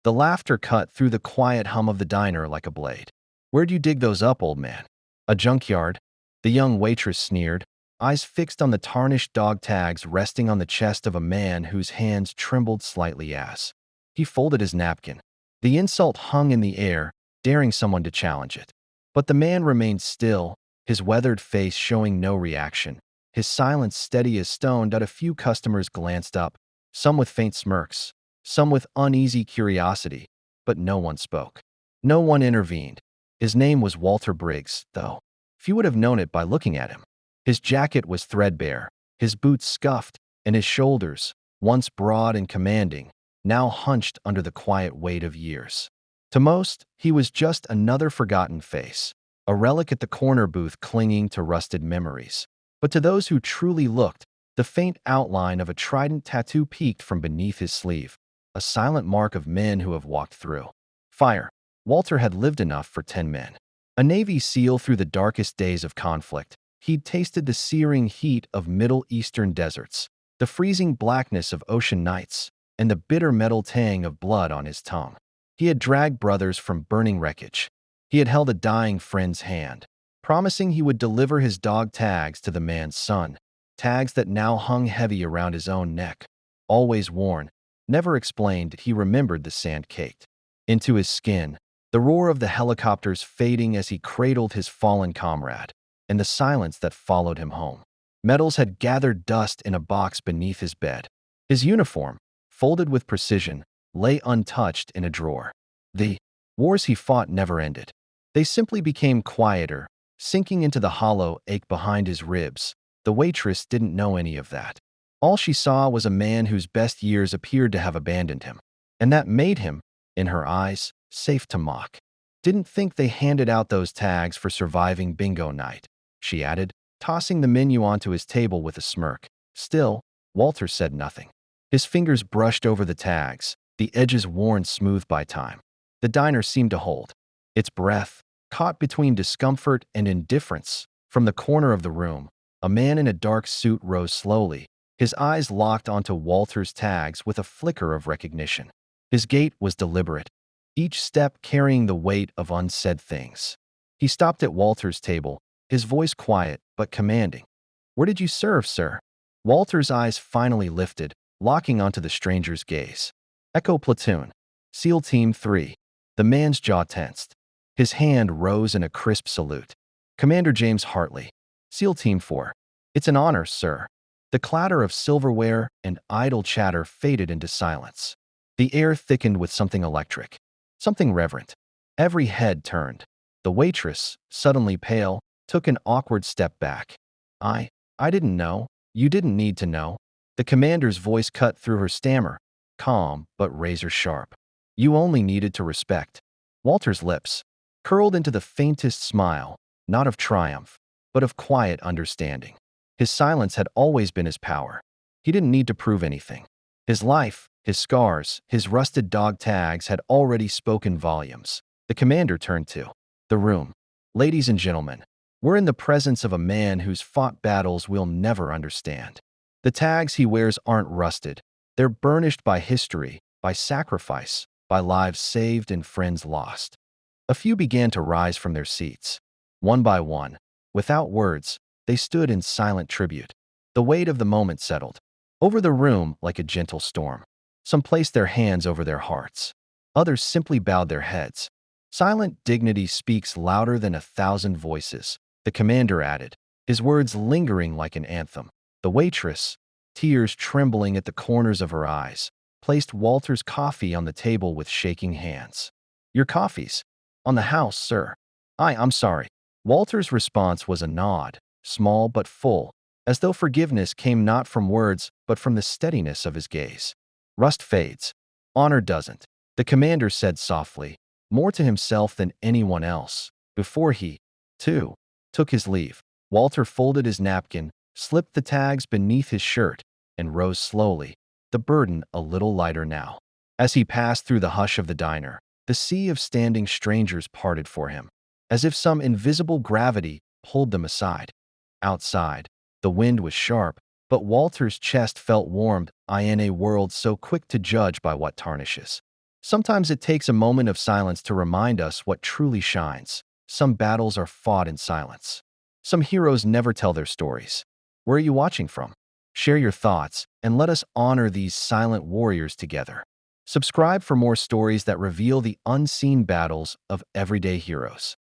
The laughter cut through the quiet hum of the diner like a blade. "Where'd you dig those up, old man?" "A junkyard," the young waitress sneered, eyes fixed on the tarnished dog tags resting on the chest of a man whose hands trembled slightly as he folded his napkin. The insult hung in the air, daring someone to challenge it. But the man remained still, his weathered face showing no reaction, his silence steady as stone. A few customers glanced up, some with faint smirks, some with uneasy curiosity, but no one spoke. No one intervened. His name was Walter Briggs, though few would have known it by looking at him. His jacket was threadbare, his boots scuffed, and his shoulders, once broad and commanding, now hunched under the quiet weight of years. To most, he was just another forgotten face, a relic at the corner booth clinging to rusted memories. But to those who truly looked, the faint outline of a trident tattoo peeked from beneath his sleeve, a silent mark of men who have walked through fire. Walter had lived enough for 10 men. A Navy SEAL through the darkest days of conflict. He'd tasted the searing heat of Middle Eastern deserts, the freezing blackness of ocean nights, and the bitter metal tang of blood on his tongue. He had dragged brothers from burning wreckage. He had held a dying friend's hand, promising he would deliver his dog tags to the man's son, tags that now hung heavy around his own neck. Always worn, never explained, he remembered the sand caked into his skin, the roar of the helicopters fading as he cradled his fallen comrade, and the silence that followed him home. Metals had gathered dust in a box beneath his bed. His uniform, folded with precision, lay untouched in a drawer. The wars he fought never ended. They simply became quieter, sinking into the hollow ache behind his ribs. The waitress didn't know any of that. All she saw was a man whose best years appeared to have abandoned him. And that made him, in her eyes, safe to mock. "Didn't think they handed out those tags for surviving bingo night," she added, tossing the menu onto his table with a smirk. Still, Walter said nothing. His fingers brushed over the tags, the edges worn smooth by time. The diner seemed to hold its breath, caught between discomfort and indifference. From the corner of the room, a man in a dark suit rose slowly, his eyes locked onto Walter's tags with a flicker of recognition. His gait was deliberate, each step carrying the weight of unsaid things. He stopped at Walter's table, his voice quiet but commanding. "Where did you serve, sir?" Walter's eyes finally lifted, locking onto the stranger's gaze. "Echo Platoon, SEAL Team 3. The man's jaw tensed. His hand rose in a crisp salute. "Commander James Hartley, SEAL Team 4. "It's an honor, sir." The clatter of silverware and idle chatter faded into silence. The air thickened with something electric, something reverent. Every head turned. The waitress, suddenly pale, took an awkward step back. I didn't know." "You didn't need to know." The commander's voice cut through her stammer, calm but razor sharp. "You only needed to respect." Walter's lips curled into the faintest smile, not of triumph, but of quiet understanding. His silence had always been his power. He didn't need to prove anything. His life, his scars, his rusted dog tags had already spoken volumes. The commander turned to the room. "Ladies and gentlemen, we're in the presence of a man who's fought battles we'll never understand. The tags he wears aren't rusted. They're burnished by history, by sacrifice, by lives saved and friends lost." A few began to rise from their seats. One by one, without words, they stood in silent tribute. The weight of the moment settled over the room like a gentle storm. Some placed their hands over their hearts. Others simply bowed their heads. "Silent dignity speaks louder than 1,000 voices," the commander added, his words lingering like an anthem. The waitress, tears trembling at the corners of her eyes, placed Walter's coffee on the table with shaking hands. "Your coffee's on the house, sir." I'm sorry." Walter's response was a nod, small but full, as though forgiveness came not from words but from the steadiness of his gaze. "Rust fades. Honor doesn't," the commander said softly, more to himself than anyone else. Before he, too, took his leave, Walter folded his napkin, slipped the tags beneath his shirt, and rose slowly, the burden a little lighter now. As he passed through the hush of the diner, the sea of standing strangers parted for him, as if some invisible gravity pulled them aside. Outside, the wind was sharp, but Walter's chest felt warmed in a world so quick to judge by what tarnishes. Sometimes it takes a moment of silence to remind us what truly shines. Some battles are fought in silence. Some heroes never tell their stories. Where are you watching from? Share your thoughts, and let us honor these silent warriors together. Subscribe for more stories that reveal the unseen battles of everyday heroes.